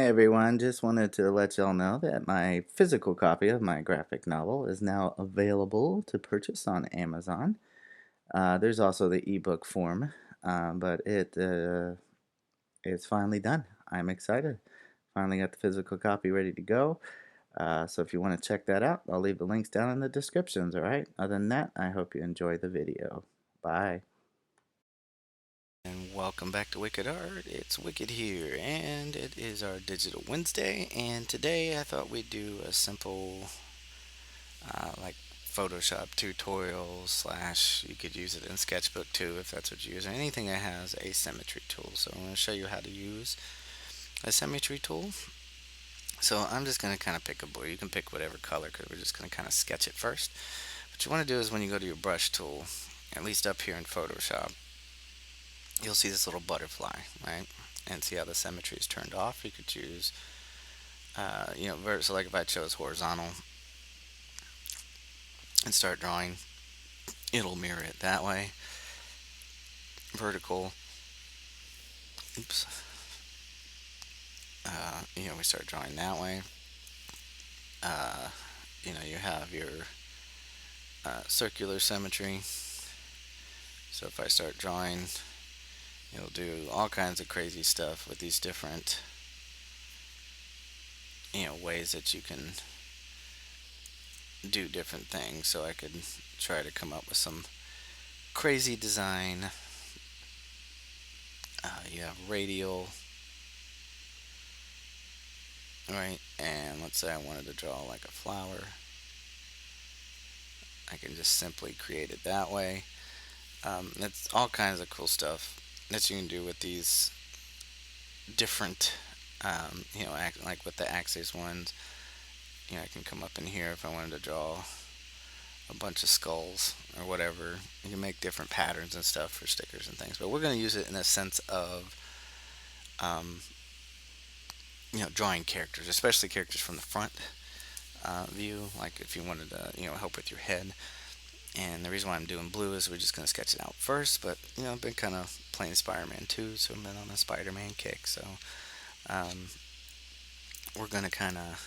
Hey everyone, just wanted to let y'all know that my physical copy of my graphic novel is now available to purchase on Amazon. There's also the ebook form, but it's finally done. I'm excited. Finally got the physical copy ready to go. So if you want to check that out, I'll leave the links down in the descriptions, alright? Other than that, I hope you enjoy the video. Bye. And welcome back to Wicked Art. It's Wicked here, and it is our Digital Wednesday. And today I thought we'd do a simple, like Photoshop tutorial slash. You could use it in Sketchbook too if that's what you use, or anything that has a Symmetry tool. So I'm going to show you how to use a Symmetry tool. So I'm just going to kind of pick a blue. You can pick whatever color because we're just going to kind of sketch it first. What you want to do is when you go to your brush tool, at least up here in Photoshop, you'll see this little butterfly, right? And see how the symmetry is turned off. You could choose, so like if I chose horizontal and start drawing, it'll mirror it that way. Vertical, oops, we start drawing that way. Uh, you have your circular symmetry. So if I start drawing, it'll do all kinds of crazy stuff with these different, ways that you can do different things. So I could try to come up with some crazy design. You have radial, right? And let's say I wanted to draw like a flower. I can just simply create it that way. It's all kinds of cool stuff that you can do with these different, like with the axis ones. I can come up in here if I wanted to draw a bunch of skulls or whatever. You can make different patterns and stuff for stickers and things. But we're going to use it in a sense of, um, drawing characters, especially characters from the front view. Like if you wanted to, help with your head. And the reason why I'm doing blue is we're just going to sketch it out first. But, I've been kind of playing Spider-Man too, so I've been on a Spider-Man kick. So um, we're going to kind of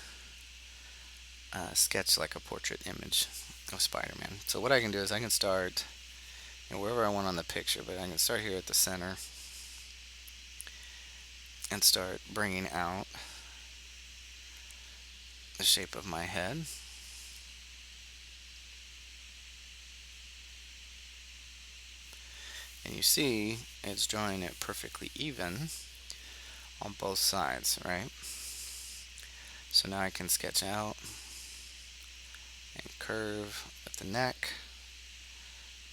sketch like a portrait image of Spider-Man. So what I can do is I can start wherever I want on the picture, but I can start here at the center and start bringing out the shape of my head. And you see it's drawing it perfectly even on both sides, right? So now I can sketch out and curve at the neck,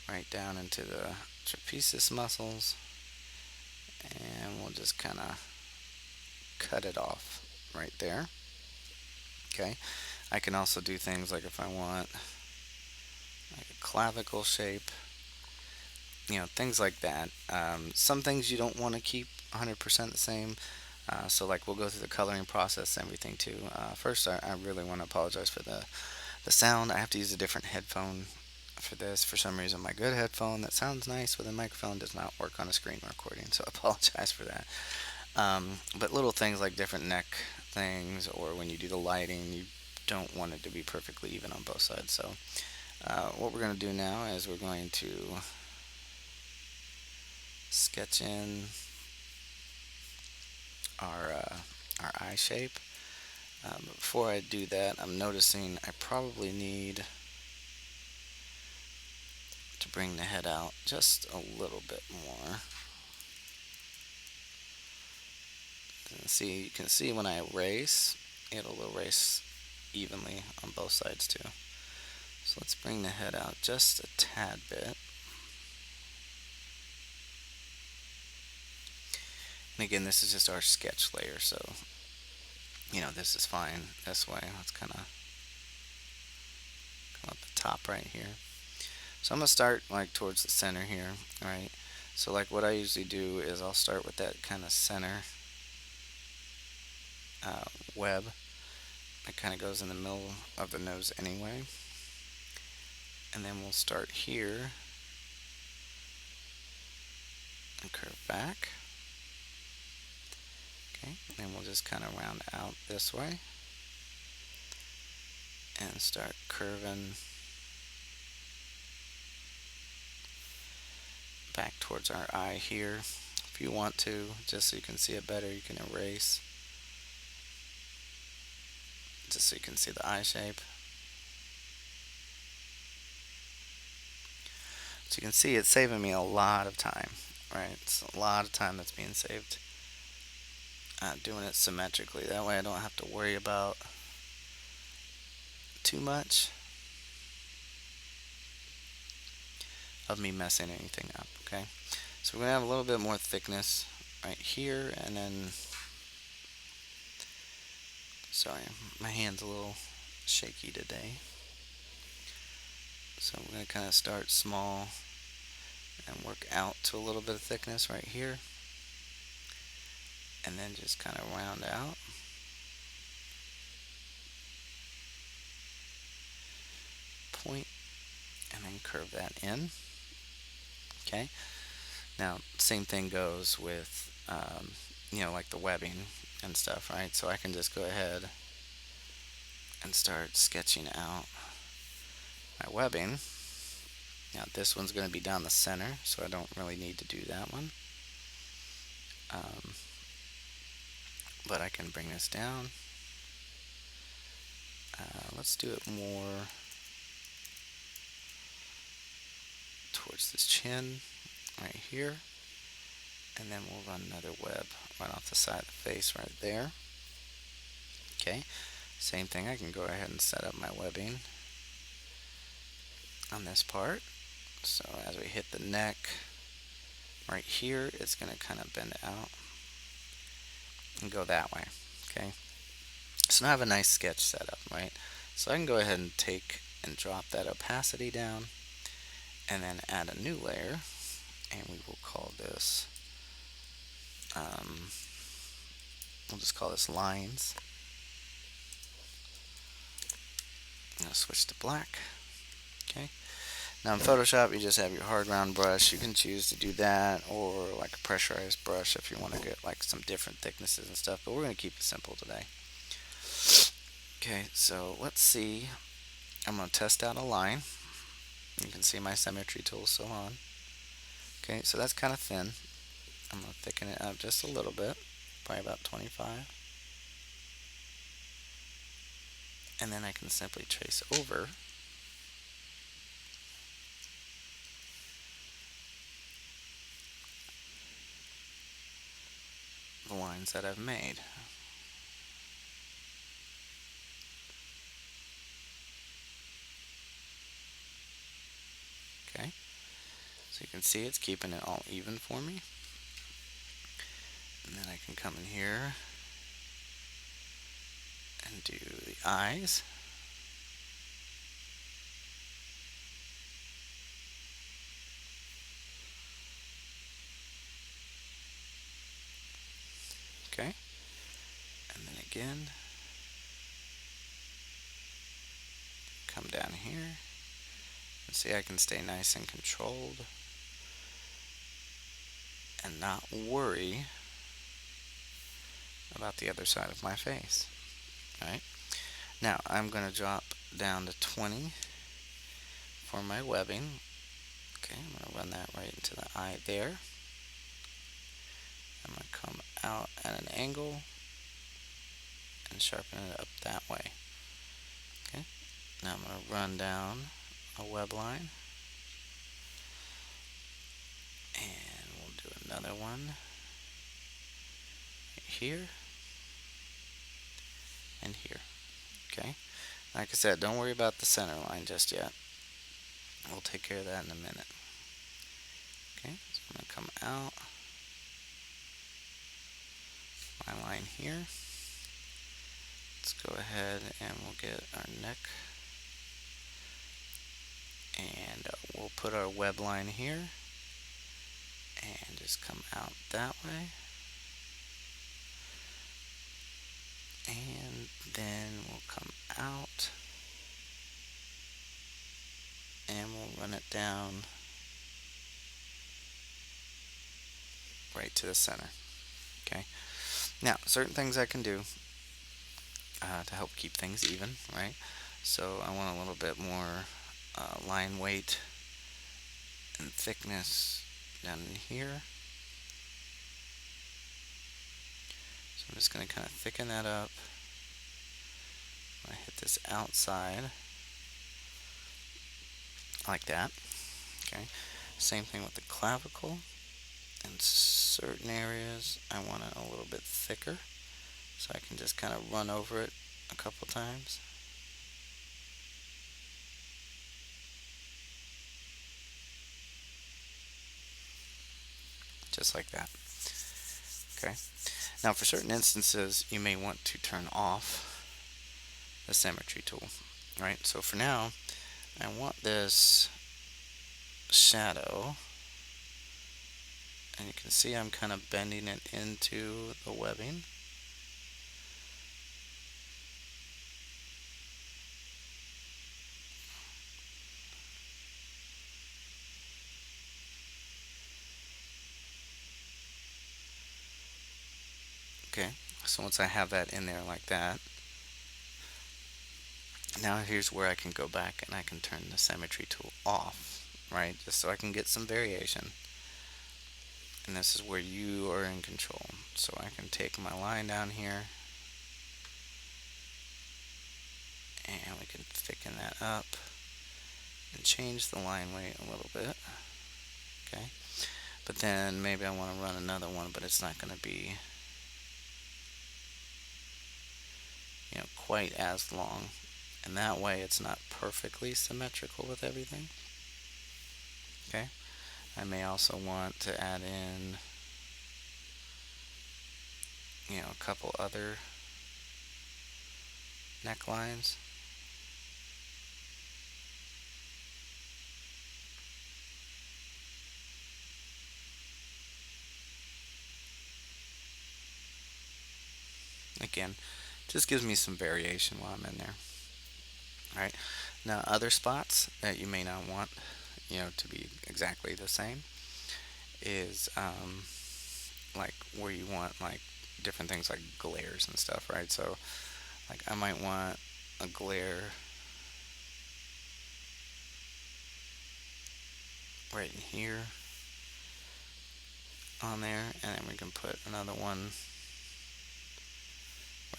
right down into the trapezius muscles, and we'll just kind of cut it off right there. Okay, I can also do things like if I want like a clavicle shape, things like that. Some things you don't want to keep 100% the same. So like we'll go through the coloring process and everything too. First, I really want to apologize for the sound. I have to use a different headphone for this. For some reason, my good headphone that sounds nice with a microphone does not work on a screen recording, so I apologize for that. But little things like different neck things, or when you do the lighting, you don't want it to be perfectly even on both sides. So what we're going to do now is we're going to sketch in our our eye shape. But before I do that, I'm noticing I probably need to bring the head out just a little bit more. And see, you can see when I erase, it'll erase evenly on both sides too. So let's bring the head out just a tad bit. And again, this is just our sketch layer, so this is fine this way. Let's kind of come up the top right here. So I'm gonna start like towards the center here, right? So like what I usually do is I'll start with that kind of center web that kind of goes in the middle of the nose anyway. And then we'll start here and curve back. Okay, and we'll just kind of round out this way and start curving back towards our eye here. If you want to, just so you can see it better, you can erase just so you can see the eye shape. So you can see it's saving me a lot of time, right? It's a lot of time that's being saved doing it symmetrically. That way I don't have to worry about too much of me messing anything up, okay? So we're gonna have a little bit more thickness right here, and then, sorry, my hand's a little shaky today. So we're gonna kind of start small and work out to a little bit of thickness right here, and then just kind of round out. Point, and then curve that in, okay? Now, same thing goes with, like the webbing and stuff, right? So I can just go ahead and start sketching out my webbing. Now this one's going to be down the center, so I don't really need to do that one. Um, but I can bring this down. Let's do it more towards this chin right here. And then we'll run another web right off the side of the face right there. Okay, same thing, I can go ahead and set up my webbing on this part. So as we hit the neck right here, it's going to kind of bend out and go that way. Okay, so now I have a nice sketch set up, right? So I can go ahead and take and drop that opacity down and then add a new layer, and we will call this, we'll just call this lines. I'm going to switch to black. Okay. Now in Photoshop, you just have your hard round brush. You can choose to do that, or like a pressurized brush if you want to get like some different thicknesses and stuff, but we're going to keep it simple today. Okay, so let's see. I'm going to test out a line. You can see my symmetry tool still on. Okay, so that's kind of thin. I'm going to thicken it up just a little bit, probably about 25. And then I can simply trace over the lines that I've made. Okay, so you can see it's keeping it all even for me. And then I can come in here and do the eyes. Okay, and then again, come down here and see I can stay nice and controlled and not worry about the other side of my face. Alright, now I'm going to drop down to 20 for my webbing. Okay, I'm going to run that right into the eye there. I'm going to come out at an angle and sharpen it up that way. Okay, now I'm going to run down a web line, and we'll do another one right here and here. Okay, like I said, don't worry about the center line just yet. We'll take care of that in a minute. Okay, so I'm going to come out my line here. Let's go ahead and we'll get our neck, and we'll put our web line here and just come out that way, and then we'll come out and we'll run it down right to the center. Okay, Now, certain things I can do to help keep things even, right? So I want a little bit more line weight and thickness down in here. So I'm just going to kind of thicken that up. I hit this outside like that. Okay. Same thing with the clavicle. In certain areas, I want it a little bit thicker, so I can just kind of run over it a couple times. Just like that. Okay. Now, for certain instances, you may want to turn off the Symmetry tool. Right. So for now, I want this shadow, and you can see I'm kind of bending it into the webbing. Okay. So once I have that in there like that, now here's where I can go back and I can turn the Symmetry tool off, right? Just so I can get some variation. And this is where you are in control. So I can take my line down here and we can thicken that up and change the line weight a little bit. Okay. But then maybe I want to run another one, but it's not going to be, quite as long. And that way it's not perfectly symmetrical with everything. Okay. I may also want to add in, a couple other necklines. Again, just gives me some variation while I'm in there. All right. Now, other spots that you may not want, to be exactly the same is like where you want like different things like glares and stuff, right? So, like I might want a glare right in here on there, and then we can put another one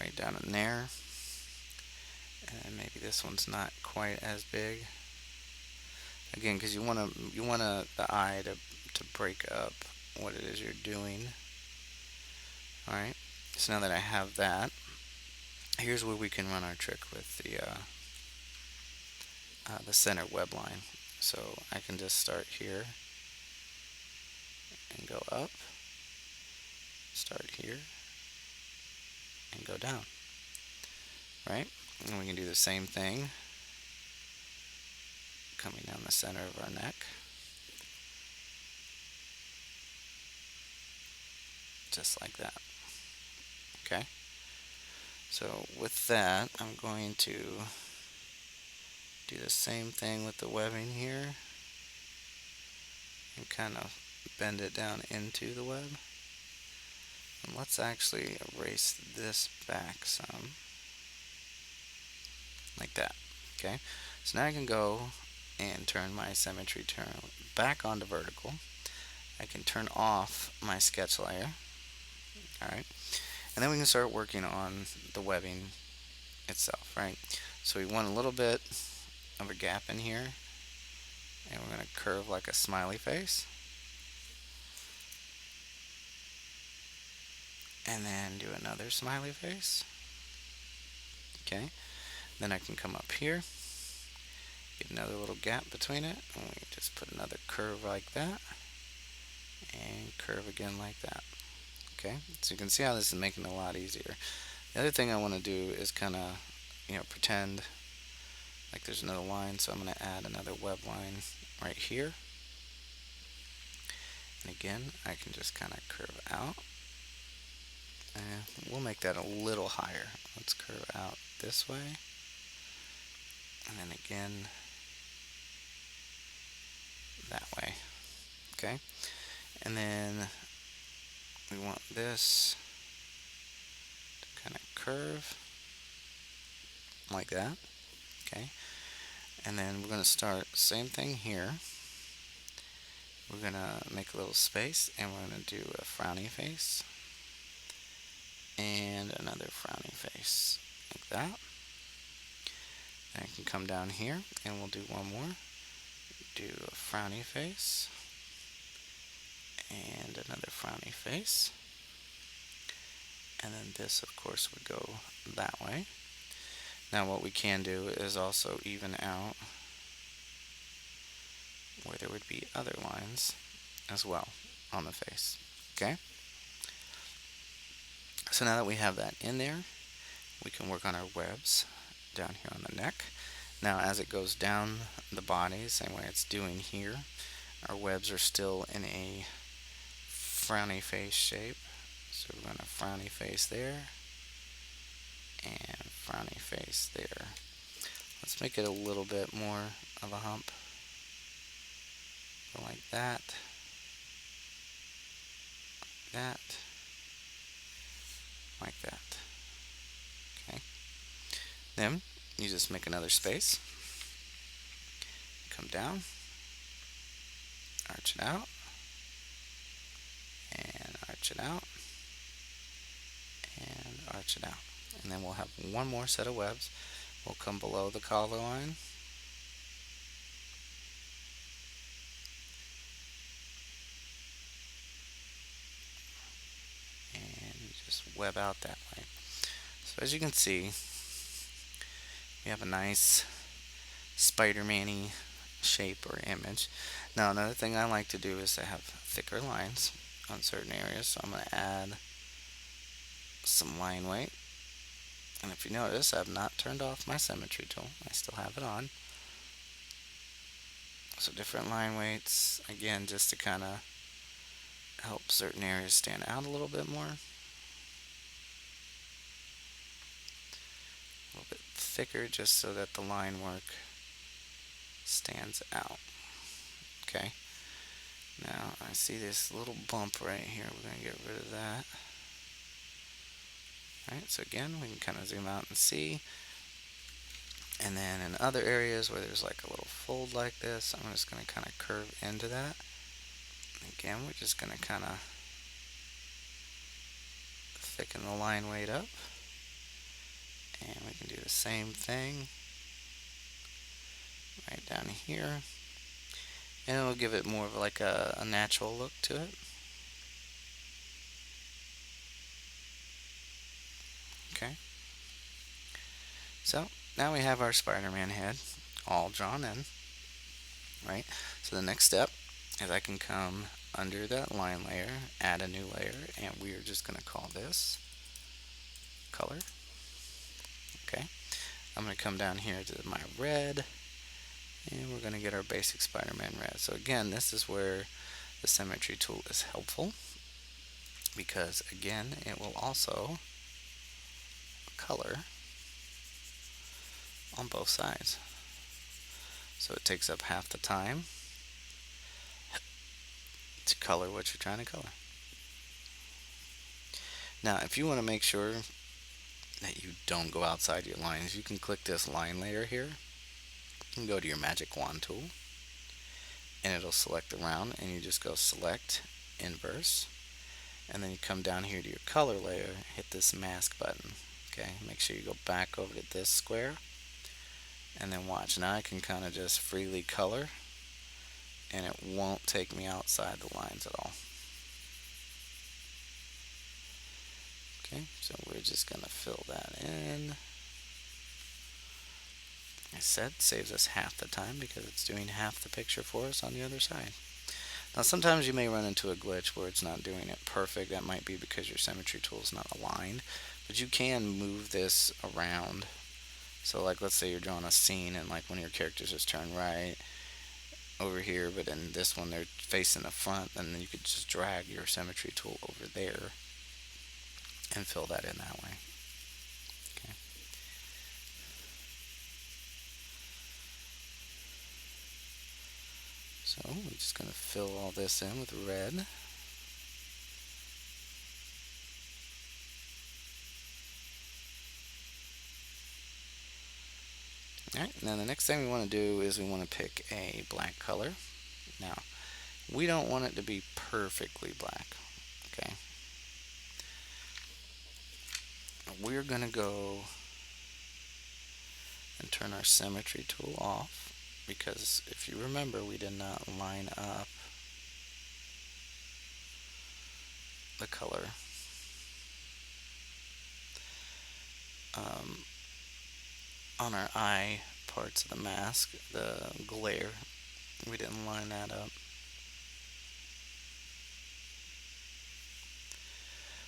right down in there, and maybe this one's not quite as big. Again, because you want the eye to break up what it is you're doing. All right. So now that I have that, here's where we can run our trick with the center web line. So I can just start here and go up, start here and go down, right? And we can do the same thing coming down the center of our neck, just like that. Okay. So with that, I'm going to do the same thing with the webbing here and kind of bend it down into the web. And let's actually erase this back some, like that. Okay. So now I can go and turn my Symmetry turn back onto vertical. I can turn off my sketch layer. All right. And then we can start working on the webbing itself, right? So we want a little bit of a gap in here, and we're going to curve like a smiley face. And then do another smiley face. Okay. Then I can come up here, get another little gap between it, and we just put another curve like that, and curve again like that. Okay. So you can see how this is making it a lot easier. The other thing I want to do is kind of, pretend like there's another line, so I'm going to add another web line right here. And again, I can just kind of curve out. And we'll make that a little higher. Let's curve out this way. And then again, that way. Okay? And then we want this kind of curve like that. Okay, and then we're going to start same thing here. We're going to make a little space and we're going to do a frowny face and another frowny face like that. And I can come down here and we'll do one more. Do a frowny face and another frowny face. And then this, of course, would go that way. Now what we can do is also even out where there would be other lines as well on the face. Okay? So now that we have that in there, we can work on our webs down here on the neck. Now as it goes down the body, same way it's doing here, our webs are still in a frowny face shape. So we're going to frowny face there and frowny face there. Let's make it a little bit more of a hump. Go like that, that, like that. Okay. Then you just make another space. Come down, arch it out, and arch it out, and arch it out. And then we'll have one more set of webs. We'll come below the collar line. And you just web out that way. So as you can see, we have a nice Spider-Man-y shape or image. Now another thing I like to do is to have thicker lines on certain areas. So I'm going to add some line weight. And if you notice, I've not turned off my Symmetry tool. I still have it on. So different line weights, again, just to kind of help certain areas stand out a little bit more. A little bit thicker just so that the line work stands out. Okay. Now I see this little bump right here. We're going to get rid of that. Alright, so again, we can kind of zoom out and see. And then in other areas where there's like a little fold like this, I'm just going to kind of curve into that. Again, we're just going to kind of thicken the line weight up. And we can do the same thing right down here. And it'll give it more of like a natural look to it. Okay. So now we have our Spider-Man head all drawn in, right? So the next step is I can come under that line layer, add a new layer, and we are just going to call this color. Okay. I'm going to come down here to my red, and we're going to get our basic Spider-Man red. So again, this is where the Symmetry tool is helpful, because again, it will also color on both sides. So it takes up half the time to color what you're trying to color. Now, if you want to make sure that you don't go outside your lines, you can click this line layer here and go to your magic wand tool, and it'll select the round, and you just go select inverse, and then you come down here to your color layer, hit this mask button. Okay, make sure you go back over to this square, and then watch. Now I can kind of just freely color, and it won't take me outside the lines at all. Okay, so we're just going to fill that in. I said saves us half the time because it's doing half the picture for us on the other side. Now sometimes you may run into a glitch where it's not doing it perfect. That might be because your Symmetry tool is not aligned, but you can move this around. So like let's say you're drawing a scene and like one of your characters is turned right over here, but in this one they're facing the front, and then you could just drag your Symmetry tool over there and fill that in that way. Okay. So we're just going to fill all this in with red. Now the next thing we want to do is we want to pick a black color. Now, we don't want it to be perfectly black, okay? We're going to go and turn our symmetry tool off because if you remember, we did not line up the color um, on our eye parts of the mask, the glare. We didn't line that up.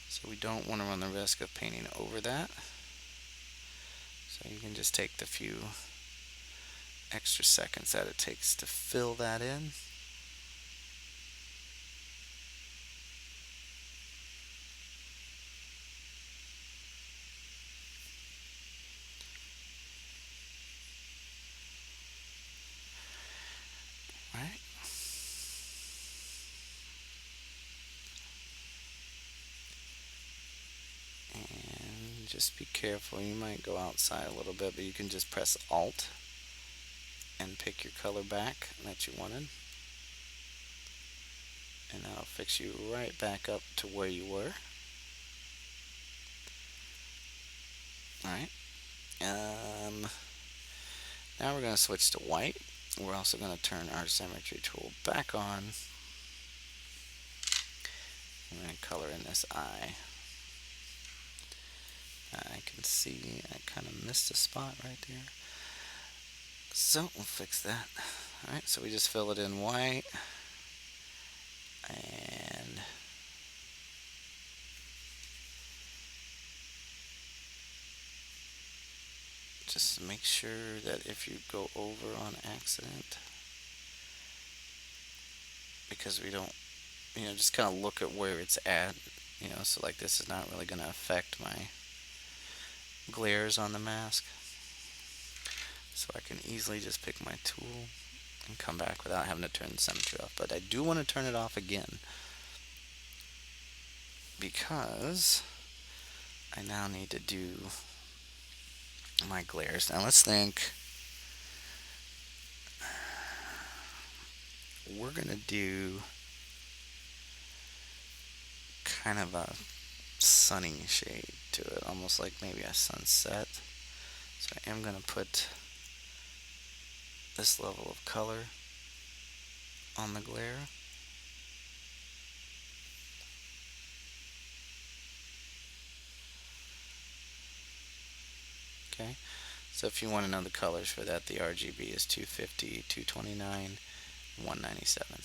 So we don't want to run the risk of painting over that. So you can just take the few extra seconds that it takes to fill that in. Right? And just be careful. You might go outside a little bit, but you can just press Alt and pick your color back that you wanted. And that'll fix you right back up to where you were. Alright. Now we're going to switch to white. We're also going to turn our symmetry tool back on. I'm going to color in this eye. I can see I kind of missed a spot right there. So we'll fix that. Alright, so we just fill it in white. And just make sure that if you go over on accident, because we don't, just kind of look at where it's at, so like this is not really going to affect my glares on the mask. So I can easily just pick my tool and come back without having to turn the symmetry off. But I do want to turn it off again because I now need to do my glares. Now let's think. We're going to do kind of a sunny shade to it, almost like maybe a sunset. So I am going to put this level of color on the glare. Okay, so if you want to know the colors for that, the RGB is 250, 229, 197.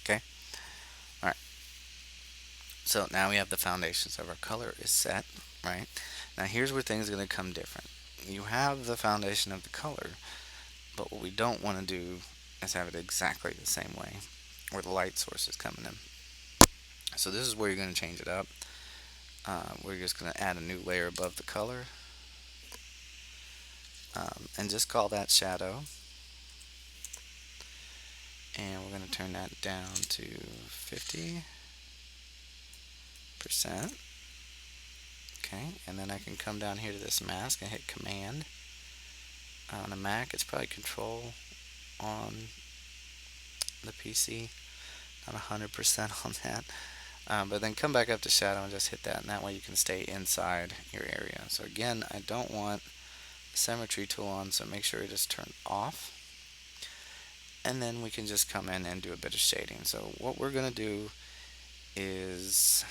Okay, alright. So now we have the foundations of our color is set, right? Now here's where things are going to come different. You have the foundation of the color, but what we don't want to do is have it exactly the same way where the light source is coming in. So this is where you're going to change it up. We're just going to add a new layer above the color. And just call that shadow. And we're going to turn that down to 50%. Okay, and then I can come down here to this mask and hit Command. On a Mac, it's probably Control on the PC. Not 100% on that. But then come back up to shadow and just hit that, and that way you can stay inside your area. So again, I don't want the symmetry tool on, so make sure it is turned off. And then we can just come in and do a bit of shading. So what we're going to do is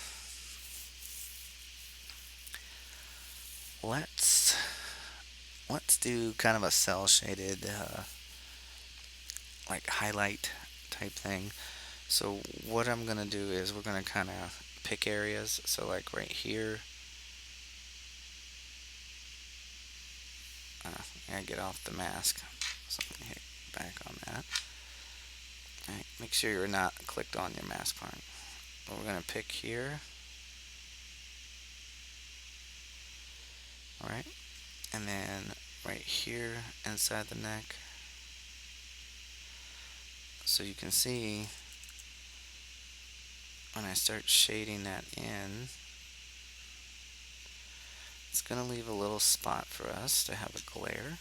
let's do kind of a cell shaded like highlight type thing. So what I'm going to do is we're going to kind of pick areas. So like right here, I gotta get off the mask. So I'm going to hit back on that. Alright, make sure you're not clicked on your mask part. But we're going to pick here. Alright, and then right here inside the neck. So you can see when I start shading that in, it's going to leave a little spot for us to have a glare.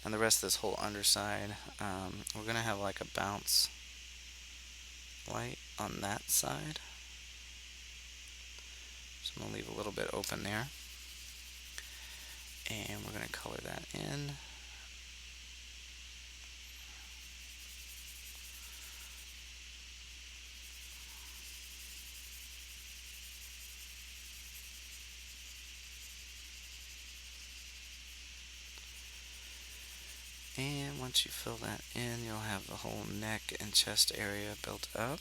And the rest of this whole underside, we're going to have like a bounce light on that side. So I'm going to leave a little bit open there. And we're going to color that in. And once you fill that in, you'll have the whole neck and chest area built up.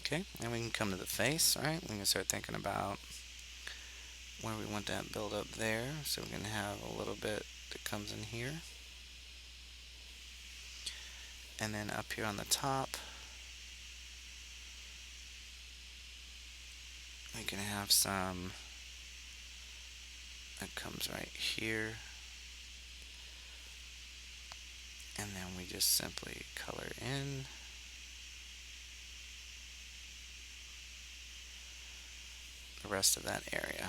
Okay, and we can come to the face, right? We can start thinking about where we want that build up there. So we're going to have a little bit that comes in here. And then up here on the top, we can have some that comes right here. And then we just simply color in. The rest of that area.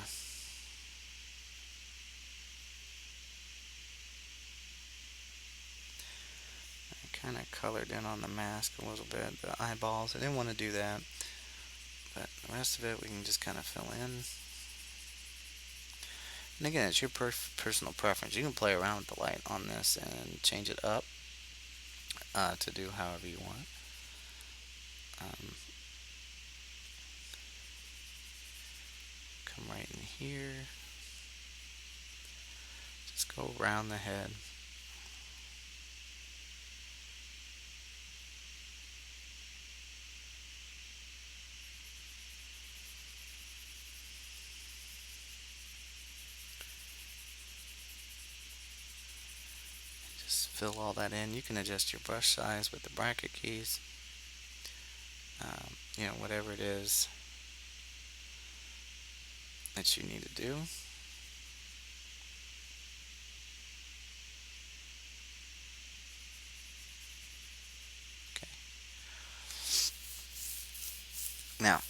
I kind of colored in on the mask a little bit, the eyeballs. I didn't want to do that, but the rest of it we can just kind of fill in. And again, it's your personal preference. You can play around with the light on this and change it up to do however you want. Um, come right in here. Just go around the head. Just fill all that in. You can adjust your brush size with the bracket keys. Whatever it is that you need to do. Okay. Now,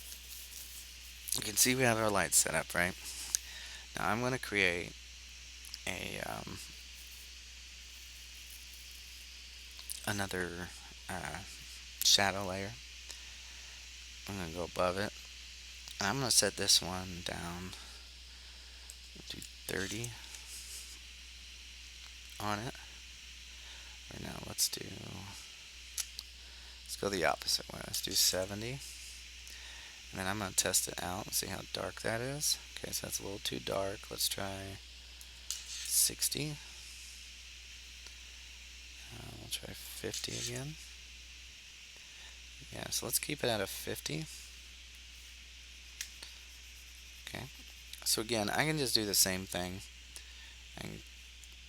you can see we have our lights set up, right? Now I'm going to create a another uh, shadow layer. I'm going to go above it. And I'm going to set this one down to 30 on it. Right now, let's go the opposite way. Let's do 70. And then I'm going to test it out and see how dark that is. Okay, so that's a little too dark. Let's try 60. We'll try 50 again. Yeah, so let's keep it at a 50. Okay. So again, I can just do the same thing and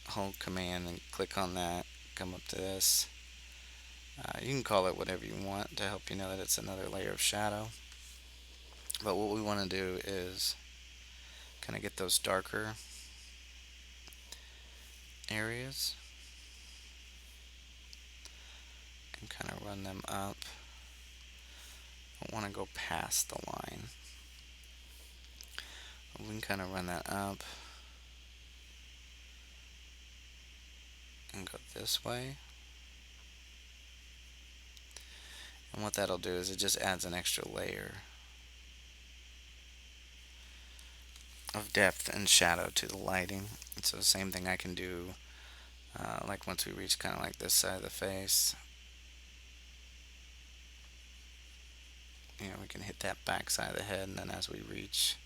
hold command and click on that, come up to this. You can call it whatever you want to help you know that it's another layer of shadow. But what we want to do is kind of get those darker areas and kind of run them up. I don't want to go past the line. We can kind of run that up and go this way. And what that'll do is it just adds an extra layer of depth and shadow to the lighting. And so the same thing I can do like once we reach kind of like this side of the face. We can hit that back side of the head, and then as we reach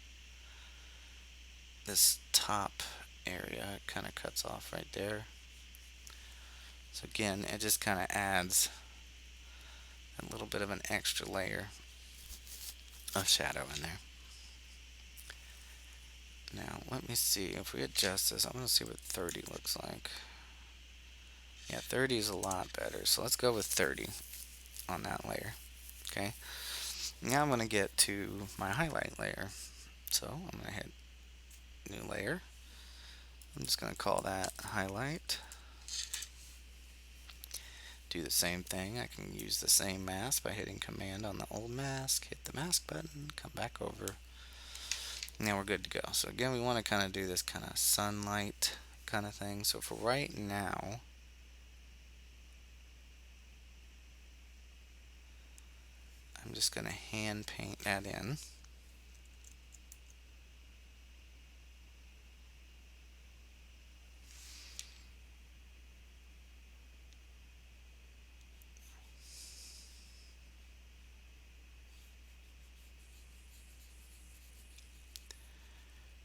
this top area, it kind of cuts off right there. So again, it just kind of adds a little bit of an extra layer of shadow in there. Now, let me see. If we adjust this, I want to see what 30 looks like. Yeah, 30 is a lot better. So let's go with 30 on that layer. Okay. Now I'm going to get to my highlight layer. So I'm going to hit new layer. I'm just going to call that highlight. Do the same thing. I can use the same mask by hitting Command on the old mask, hit the mask button, come back over. Now we're good to go. So again, we want to kind of do this kind of sunlight kind of thing. So for right now, I'm just going to hand paint that in.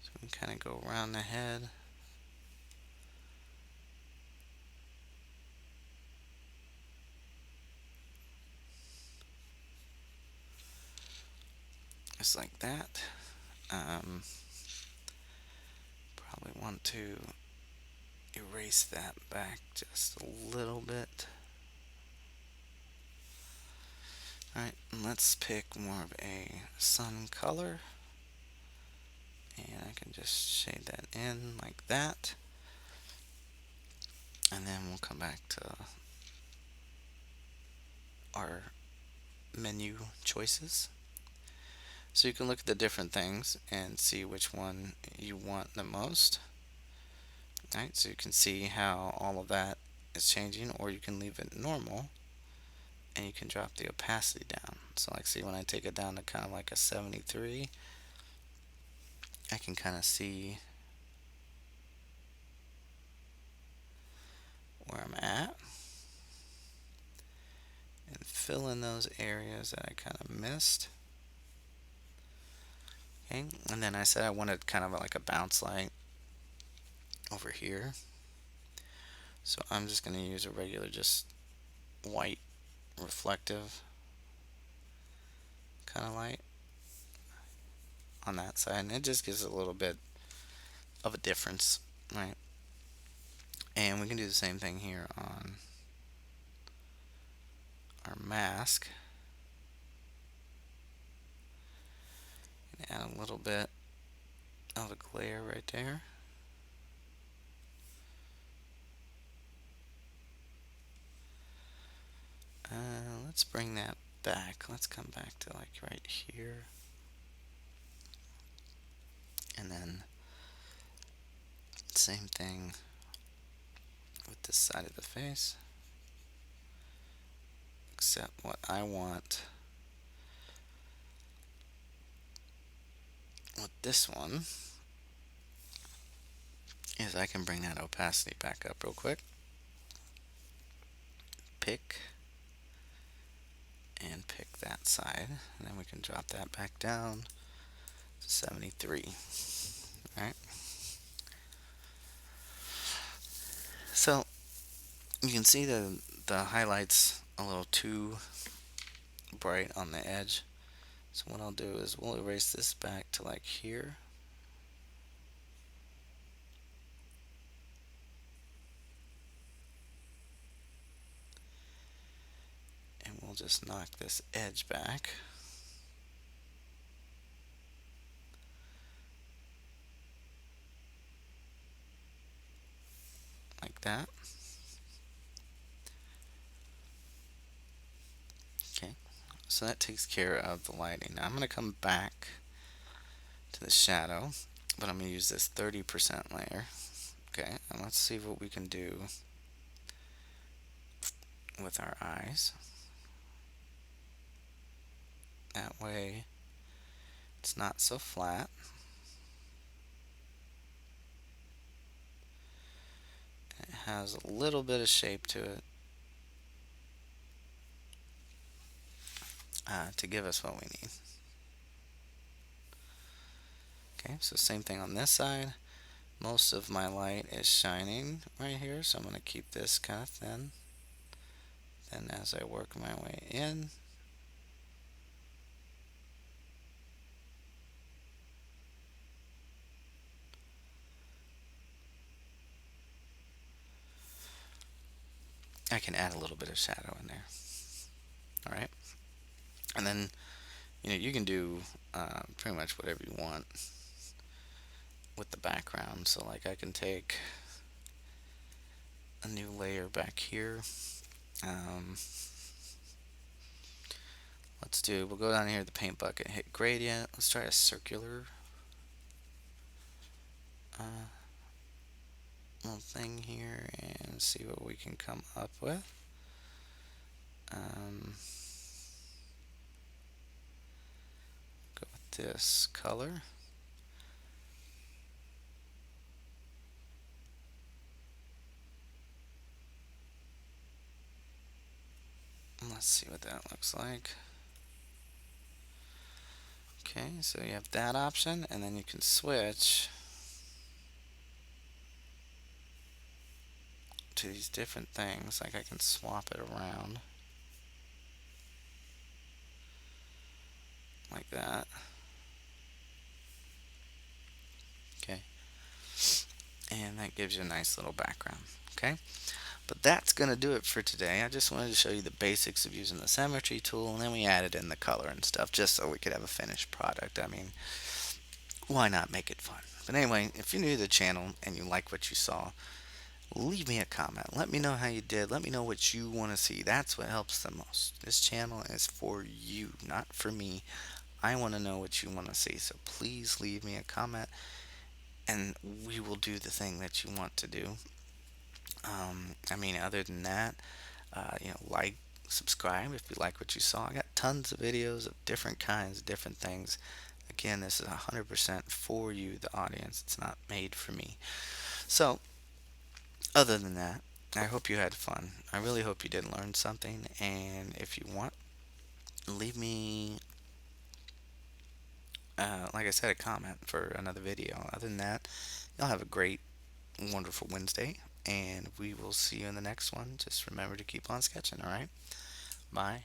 So we kind of go around the head. Just like that. Probably want to erase that back just a little bit. Alright, let's pick more of a sun color. And I can just shade that in like that. And then we'll come back to our menu choices. So you can look at the different things and see which one you want the most. Alright, so you can see how all of that is changing, or you can leave it normal and you can drop the opacity down. So like see when I take it down to kind of like a 73, I can kind of see where I'm at and fill in those areas that I kind of missed. Okay, and then I said I wanted kind of like a bounce light over here. So I'm just going to use a regular just white reflective kind of light on that side, and it just gives a little bit of a difference, right? And we can do the same thing here on our mask. And add a little bit of a glare right there. Let's bring that back. Let's come back to like right here. And then same thing with this side of the face. Except what I want with this one is I can bring that opacity back up real quick. Pick and pick that side, and then we can drop that back down to 73. Alright. So you can see the highlights a little too bright on the edge. So what I'll do is we'll erase this back to like here. And we'll just knock this edge back. Like that. Okay, so that takes care of the lighting. Now I'm going to come back to the shadow, but I'm going to use this 30% layer. Okay, and let's see what we can do with our eyes. That way it's not so flat. It has a little bit of shape to it to give us what we need. Okay, so same thing on this side. Most of my light is shining right here, so I'm going to keep this kind of thin. Then as I work my way in, I can add a little bit of shadow in there. Alright, and then you can do pretty much whatever you want with the background. So like I can take a new layer back here. Um, we'll go down here to the paint bucket, hit gradient. Let's try a circular uh, little thing here and see what we can come up with. Um, go with this color. Let's see what that looks like. Okay, so you have that option, and then you can switch to these different things. Like I can swap it around like that. Okay, and that gives you a nice little background. Okay, but that's gonna do it for today. I just wanted to show you the basics of using the Symmetry tool, and then we added in the color and stuff just so we could have a finished product. I mean, why not make it fun? But anyway, if you're new to the channel and you like what you saw, leave me a comment. Let me know how you did. Let me know what you want to see. That's what helps the most. This channel is for you, not for me. I want to know what you want to see. So please leave me a comment and we will do the thing that you want to do. I mean, other than that, like, subscribe if you like what you saw. I got tons of videos of different kinds, different things. Again, this is 100% for you, the audience. It's not made for me. So, other than that, I hope you had fun. I really hope you did learn something. And if you want, leave me, like I said, a comment for another video. Other than that, y'all have a great, wonderful Wednesday. And we will see you in the next one. Just remember to keep on sketching, all right? Bye.